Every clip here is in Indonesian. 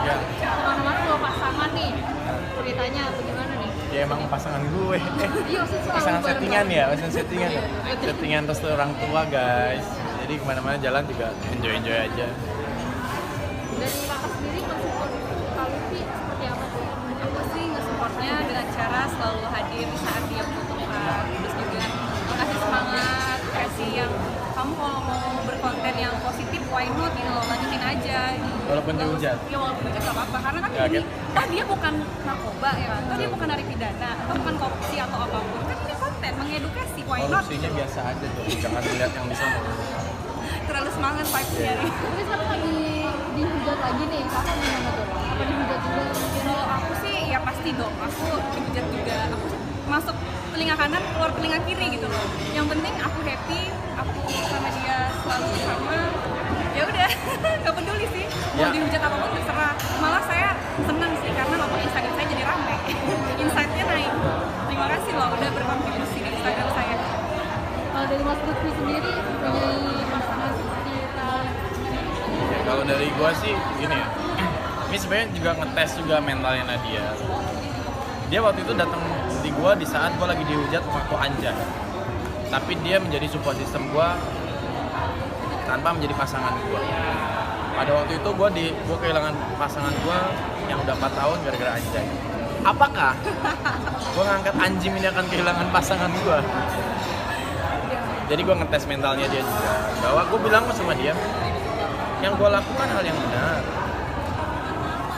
Ya. Kemana-mana bawa pasangan nih, ceritanya bagaimana nih? Ya emang pasangan gue. Iya, maksudnya selalu Pasangan bareng. settingan ya, pasangan settingan. Settingan terus tuh orang tua guys. Jadi kemana-mana jalan juga enjoy aja. Dari kakak sendiri mensupport Kak Lutfi seperti apa tuh? Aku sih nge-supportnya dengan cara selalu hadir di saat dia membutuhkan, terus juga kasih semangat, kasih yang kamu kalau mau berkonten yang positif, why not gitu loh, lanjutin aja gitu. Walaupun dihujat? Ya walaupun dihujat gak apa-apa, karena kan Ya, ini, kan? dia bukan narkoba ya kan, dia bukan narapidana, atau bukan korupsi atau apapun, kan ini konten, mengedukasi, why not Korupsinya gitu. biasa aja tuh, jangan dilihat yang di sana. Terlalu semangat vibes-nya nih. Tapi sekarang lagi dihujat lagi nih, kakak gimana tuh? Apa dihujat juga? Kalau aku sih ya pasti dong, aku dihujat juga, aku masuk telinga kanan keluar telinga kiri gitu loh. Yang penting aku happy, aku sama dia selalu bersama, ya udah nggak peduli sih mau Ya. dihujat apapun terserah. Malah saya senang sih karena nomor Instagram saya jadi rame, insight-nya naik. Terima kasih loh udah berkontribusi di Instagram saya. Kalau dari Mas Lutfi sendiri punya pasangan seperti Kak? Ya, kalau dari gua sih gini ya. Ini sebenarnya juga ngetes juga mentalnya Nadia. Dia waktu itu datang di gua di saat gua lagi dihujat waktu anjay. Tapi dia menjadi support system gua tanpa menjadi pasangan gua. Pada waktu itu gua kehilangan pasangan gua yang udah 4 tahun gara-gara anjay. Apakah gua ngangkat anjing ini akan kehilangan pasangan gua? Jadi gue ngetes mentalnya dia juga, bahwa gue bilang sama dia, yang gue lakukan hal yang benar.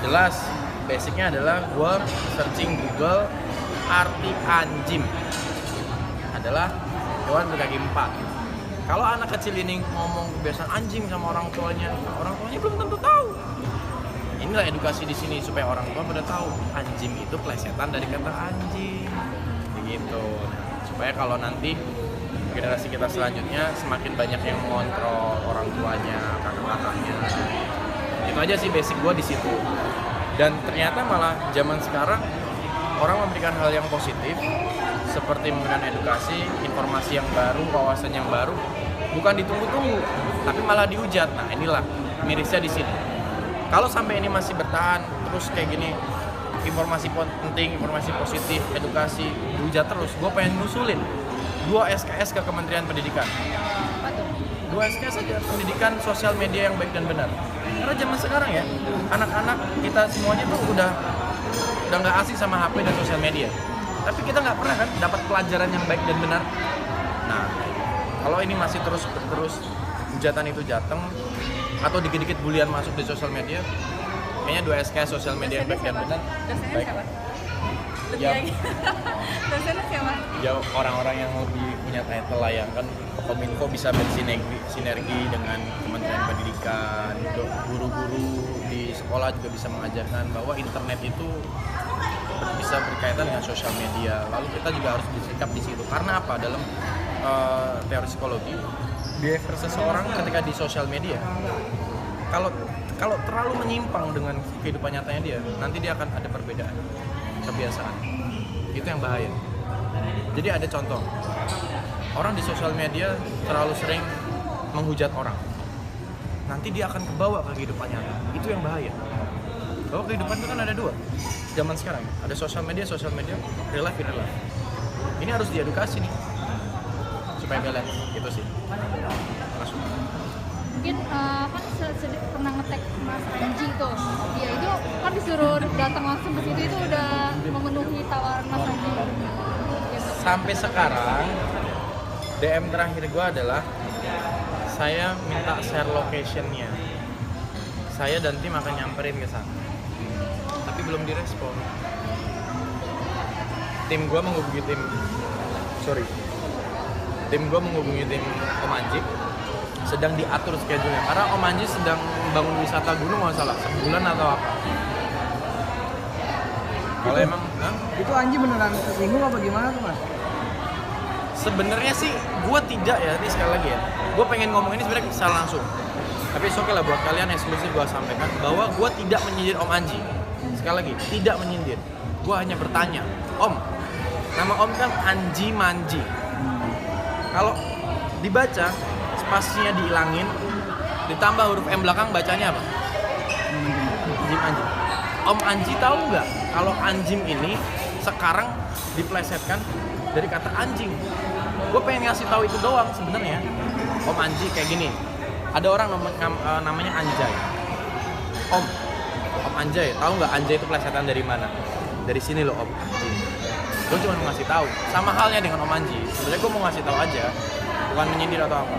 Jelas, basicnya adalah gue searching Google, arti anjing adalah hewan berkaki 4. Kalau anak kecil ini ngomong kebiasaan anjing sama orang tuanya belum tentu tahu. Inilah edukasi di sini supaya orang tua pada tahu anjing itu plesetan dari kata anjing, begitu. Supaya kalau nanti generasi kita selanjutnya semakin banyak yang mengontrol orang tuanya, kakak-kakaknya. Itu aja sih basic gue di situ. Dan ternyata malah zaman sekarang orang memberikan hal yang positif seperti memberikan edukasi, informasi yang baru, wawasan yang baru, bukan ditunggu-tunggu, tapi malah dihujat. Nah, inilah mirisnya di sini. Kalau sampai ini masih bertahan terus kayak gini, informasi penting, informasi positif, edukasi, dihujat terus, gue pengen ngusulin 2 SKS ke Kementerian Pendidikan. Apa tuh? 2 SKS saja, pendidikan sosial media yang baik dan benar. Karena zaman sekarang ya, anak-anak kita semuanya tuh udah nggak asing sama HP dan sosial media. Tapi kita nggak pernah kan dapat pelajaran yang baik dan benar. Nah, kalau ini masih terus hujatan itu jateng atau dikit-dikit bulian masuk di sosial media, kayaknya 2 SKS sosial media yang baik dan benar. Dosennya Baik. siapa? Ya. Dosennya siapa? Ya orang-orang yang lebih punya title lah ya kan, Kominfo bisa bersinergi dengan Kementerian Pendidikan, guru-guru di sekolah juga bisa mengajarkan bahwa internet itu bisa berkaitan dengan sosial media. Lalu kita juga harus bersikap di situ. Karena apa? Dalam teori psikologi, behavior seseorang ketika di sosial media, kalau terlalu menyimpang dengan kehidupan nyatanya dia, nanti dia akan ada perbedaan kebiasaan. Itu yang bahaya. Jadi ada contoh, orang di sosial media terlalu sering menghujat orang, nanti dia akan kebawa ke kehidupan nyata. Itu yang bahaya. Bahwa kehidupan itu kan ada 2 zaman sekarang, ada sosial media, real life. Ini harus diedukasi nih supaya kalian itu sih. Masuk. Mungkin kan pernah nge-tag Mas Anji tuh, dia itu kan disuruh datang langsung ke situ, itu udah memenuhi tawaran Mas Anji gitu. Sampai sekarang DM terakhir gue adalah saya minta share location-nya. Saya dan tim akan nyamperin ke sana. Tapi belum direspon. Tim gue menghubungi tim Om Anji, sedang diatur schedule-nya. Karena Om Anji sedang membangun wisata gunung nggak salah, sebulan atau apa. Kalau emang, Itu Anji beneran kesinggung apa gimana tuh Mas? sebenarnya sih gue tidak ya, ini sekali lagi ya, gue pengen ngomong ini sebenarnya secara langsung, tapi oke lah buat kalian eksklusif gue sampaikan bahwa gue tidak menyindir Om Anji. Sekali lagi, tidak menyindir, gue hanya bertanya, Om, nama Om kan Anji Manji, kalau dibaca spasinya dihilangin, ditambah huruf M belakang, bacanya apa? Anji Manji. Om Anji tahu nggak kalau anjing ini sekarang diplesetkan dari kata anjing. Gue pengen ngasih tahu itu doang sebenarnya. Om Anji kayak gini. Ada orang namanya Anjay. Om Anjay, tahu nggak Anjay itu plesetan dari mana? Dari sini loh Om Anji. Gue cuma mau ngasih tahu. Sama halnya dengan Om Anji. Sebenarnya gue mau ngasih tahu aja, bukan menyindir atau apa.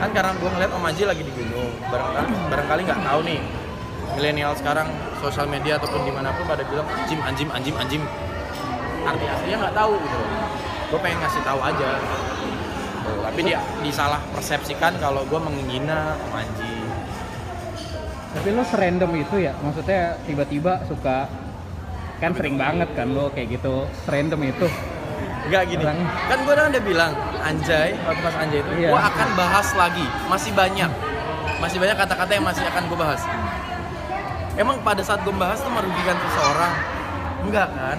Kan karena gue ngeliat Om Anji lagi di gunung. Barangkali nggak tahu nih. Milenial sekarang sosial media ataupun dimanapun pada bilang anjim. Arti aslinya nggak tahu gitu. Gue pengen ngasih tahu aja. Tapi dia disalah persepsikan kalau gue menghina Om Anji. Tapi lo serandom itu ya, maksudnya tiba-tiba suka, kan sering banget kan lo kayak gitu, serandom itu. Enggak gini, kan gue udah bilang Anjay, waktu pas Anjay itu gue akan bahas lagi, masih banyak kata-kata yang masih akan gue bahas. Emang pada saat gue bahas tuh merugikan seseorang? Enggak kan?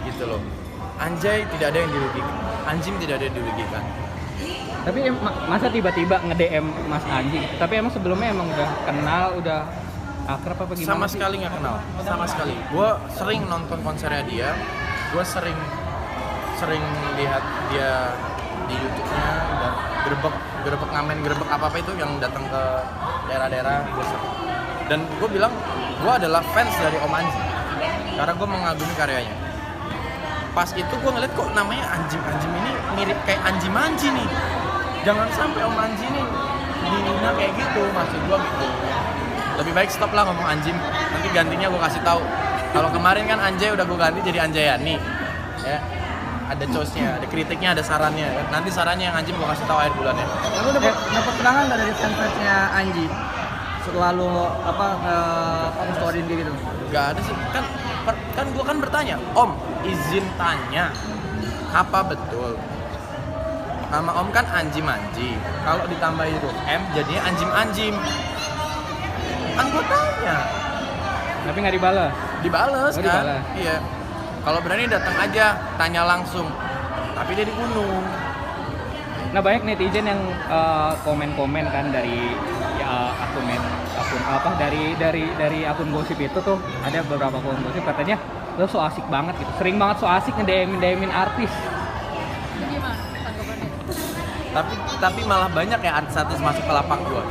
Gitu loh. Anjay tidak ada yang dirugikan, anjing tidak ada yang dirugikan. Tapi masa tiba-tiba nge-DM Mas Anji? Tapi emang sebelumnya emang udah kenal, udah akrab apa gimana? Sama sekali nggak kenal, sama sekali. Gue sering nonton konsernya dia, gue sering lihat dia di YouTube-nya, dan gerebek ngamen, gerebek apa itu yang datang ke daerah-daerah. Dan gue bilang gue adalah fans dari Om Anji karena gue mengagumi karyanya. Pas itu gue ngeliat kok namanya anjim ini mirip kayak Anji Manji nih. Jangan sampai Om Anji nih dihina kayak gitu, maksud gue gitu. Lebih baik stop lah ngomong anjim, nanti gantinya gue kasih tahu. Kalau kemarin kan Anjay udah gue ganti jadi Anjayani, ya. Ada cosnya, ada kritiknya, ada sarannya. Nanti sarannya yang anjim gue kasih tahu akhir bulannya. Lalu dapat kenangan nggak dari fanpage-nya Anji? Setelah lo nge-storyin dia gitu? Gak ada sih, kan gue kan bertanya, Om izin tanya, apa betul nama Om kan Anji Manji, kalau ditambah huruf M jadinya anjim. Kan gue tanya, Tapi nggak dibalas? dibales Oh, kan? dibales. Iya. Kalau berani datang aja, tanya langsung. Tapi dia di gunung. Nah banyak netizen yang komen-komen kan dari akun apa dari akun gosip itu tuh, ada beberapa akun gosip katanya lo so asik banget gitu, sering banget so asik nge-DM-in artis. Itu gimana tanggapannya? Tapi malah banyak ya artis-artis masuk ke lapak gua.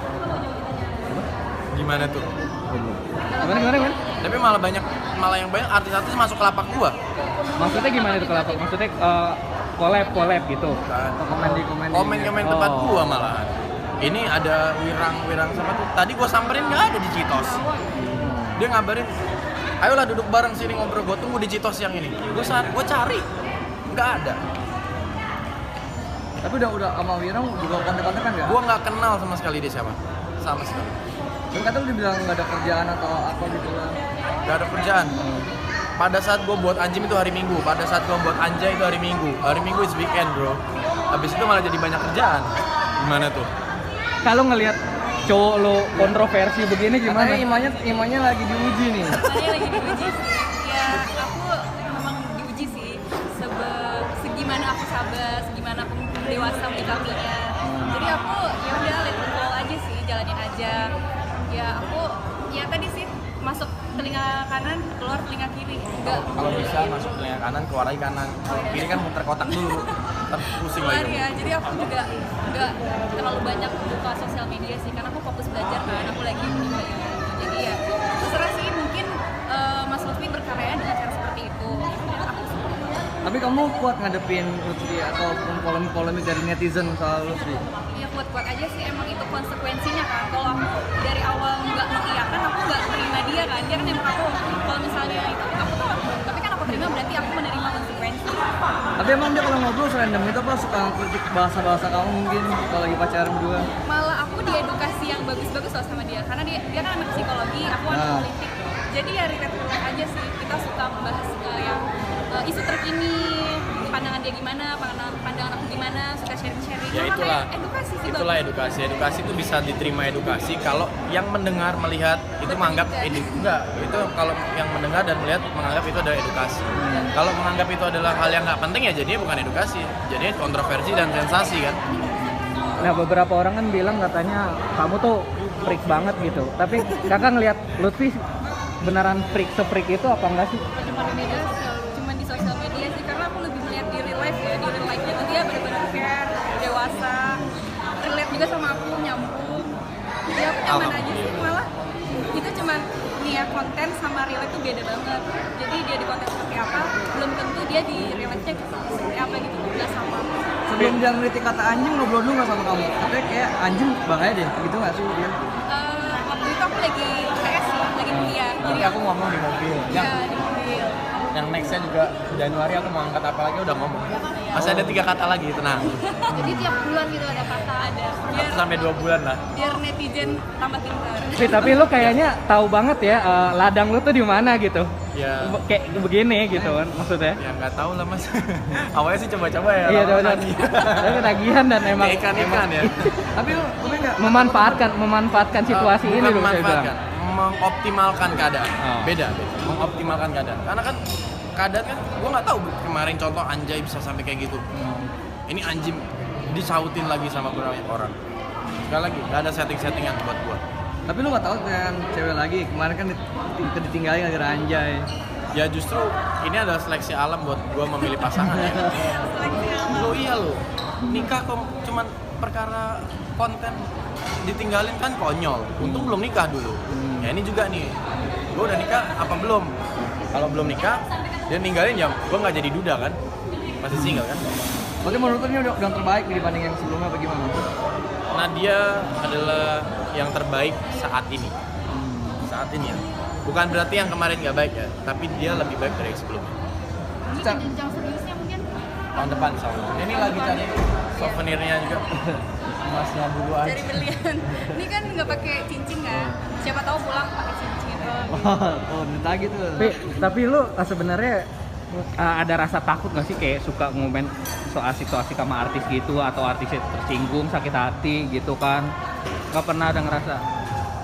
Gimana tuh? Gimana? Tapi malah yang banyak artis-artis masuk ke lapak gua. Maksudnya gimana itu kelapa? Maksudnya collab gitu. Kan. Komen Tempat gua malahan. Ini ada Wirang sama tuh. Tadi gua samperin nggak ada di Citos. Dia ngabarin, ayolah duduk bareng sini ngobrol. Gua tunggu di Citos yang ini. Gua cari, nggak ada. Tapi udah sama Wirang juga kontak-kontak kan nggak? Gua nggak kenal sama sekali dia siapa. Sama sekali. Dan kata lu dibilang nggak ada kerjaan atau apa gitu lah. Gak ada kerjaan. Pada saat gue buat anjing itu hari Minggu. Pada saat gue buat Anjay itu hari Minggu. Hari Minggu is weekend bro. Habis itu malah jadi banyak kerjaan. Gimana tuh? Kalau ngelihat cowok lo kontroversi begini gimana? Katanya imannya lagi diuji nih. Saya lagi diuji sih. Ya aku memang diuji sih. Segimana aku sabar, segimana aku dewasa menyikapinya. Jadi aku ya udah let it flow aja sih, jalanin aja. Ya aku ya tadi sih masuk telinga kanan, keluar telinga kiri. Enggak. Kalau bisa masuk telinga kanan, keluar lagi kanan. Kalau kiri kan muter kotak dulu. Ntar pusing Keluar lagi. ya. Jadi aku juga enggak terlalu banyak buka sosial media sih, karena aku fokus belajar kan. Aku lagi menimba ilmu. Jadi ya terserah sih, mungkin Mas Lutfi berkarya dengan cara seperti itu. Aku suka. Tapi kamu kuat ngadepin Lutfi ataupun polemik dari netizen soal Lutfi? Ya kuat-kuat aja sih, emang itu konsekuensinya kan. Kalau aku dari awal nggak mengiyakan, aku nggak terima dia kan. Dia kan emang aku, kalau misalnya itu aku tuh, tapi kan aku terima berarti aku menerima konsekuensi. Tapi emang dia kalau ngobrol serandom itu apa suka kritik bahasa-bahasa kamu mungkin kalau lagi pacaran berdua? Malah aku diedukasi yang bagus-bagus loh sama dia, karena dia kan anak psikologi, aku anak politik. Jadi ya relate aja sih, kita suka membahas yang isu terkini, pandangan dia gimana, pandangan aku gimana, suka sharing-sharing. Ya Malah itulah. kayak edukasi sih. Itulah edukasi. Edukasi itu bisa diterima edukasi kalau yang mendengar melihat itu menganggap enggak. Itu kalau yang mendengar dan melihat menganggap itu adalah edukasi. Kalau menganggap itu adalah hal yang nggak penting ya jadinya bukan edukasi. Jadinya kontroversi dan sensasi kan. Nah beberapa orang kan bilang katanya kamu tuh freak banget gitu. Tapi kakak ngelihat Lutfi beneran freak itu apa enggak sih? Cuma di media sosial. Cuma di sosial media sih, karena aku lebih melihat di real life ya. Di real life-nya tuh dia benar-benar care, dewasa, relate juga sama aku, nyambung. Jadi aku nyaman aja sih, malah itu cuman nih ya, konten sama real life itu beda banget. Jadi dia di konten seperti apa, belum tentu dia di real life-nya seperti apa gitu, nggak sama. Sebelum dia ngeritik kata anjing, ngobrol dulu nggak sama kamu? Katanya kayak anjing bahaya deh, gitu nggak sih dia? Waktu itu aku lagi PS sih, lagi kuliah. Jadi aku ngomong di mobil. Iya, di mobil. Yang nextnya juga Januari aku mau angkat apa lagi udah ngomong. Masih ada 3 kata lagi, tenang. Jadi tiap bulan gitu ada kata ada. 1 sampai 2 bulan lah. Biar netizen tambah pintar. Tapi lu kayaknya tahu banget ya ladang lu tuh di mana gitu. Ya, Kayak begini gitu kan maksudnya. ya nggak tahu lah mas. Awalnya sih coba-coba ya. Iya, lama-lama coba. lagi. Tapi ketagihan dan emang Kayak ikan-ikan ya. Tapi lu nggak memanfaatkan situasi ini Bukan dulu saya bilang. memanfaatkan, mengoptimalkan keadaan. Oh. Beda. Mengoptimalkan keadaan. Karena kan keadaan kan, gua nggak tahu kemarin contoh Anjay bisa sampai kayak gitu. Ini anjing disautin lagi sama beberapa orang. Sekali lagi, nggak ada setting-settingan buat gua. Tapi lu nggak tahu kan cewek lagi kemarin kan ditinggalin gara-gara anjay. Ya justru ini adalah seleksi alam buat gua memilih pasangan ya. Lo iya lo, nikah kok cuman perkara konten ditinggalin kan konyol. Untung belum nikah dulu. Ya ini juga nih, gua udah nikah apa belum? Kalau belum nikah, dia ninggalin ya gua nggak jadi duda kan, masih single kan. Berarti menurut lu ini udah terbaik dibanding yang sebelumnya apa gimana? Nadia adalah yang terbaik saat ini. Saat ini ya. Bukan berarti yang kemarin nggak baik ya, tapi dia lebih baik dari yang sebelumnya. Ini ke jenjang seriusnya mungkin. Tahun depan sama. Ini lagi cari souvenirnya juga. Emasnya dulu aja. Cari berlian. Ini kan nggak pakai cincin kan? Siapa tahu pulang pakai cincin. Oh, ditagi tuh. Tapi lu sebenarnya ada rasa takut nggak sih kayak suka ngomen so asik sama artis gitu atau artisnya tersinggung sakit hati gitu kan? Nggak pernah ada ngerasa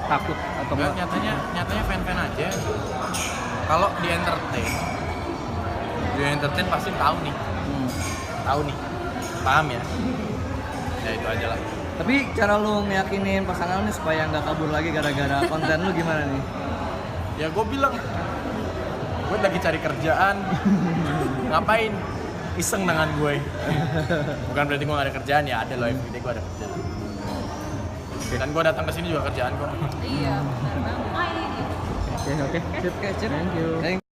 takut atau Enggak, enggak? nyatanya fan-fan aja. Kalau di entertain pasti tahu nih. Tahu nih. Paham ya? Ya itu aja lah. Tapi cara lu meyakinin pasangan lu nih supaya nggak kabur lagi gara-gara konten lu gimana nih? Ya gue bilang, gue lagi cari kerjaan. Ngapain? Iseng dengan gue. Bukan berarti gue gak ada kerjaan ya, ada loh everyday gue ada kerjaan. Dan gue datang ke sini juga kerjaan kok. Iya, benar banget. Oke, sip. Oke, Cip. Thank you. Thank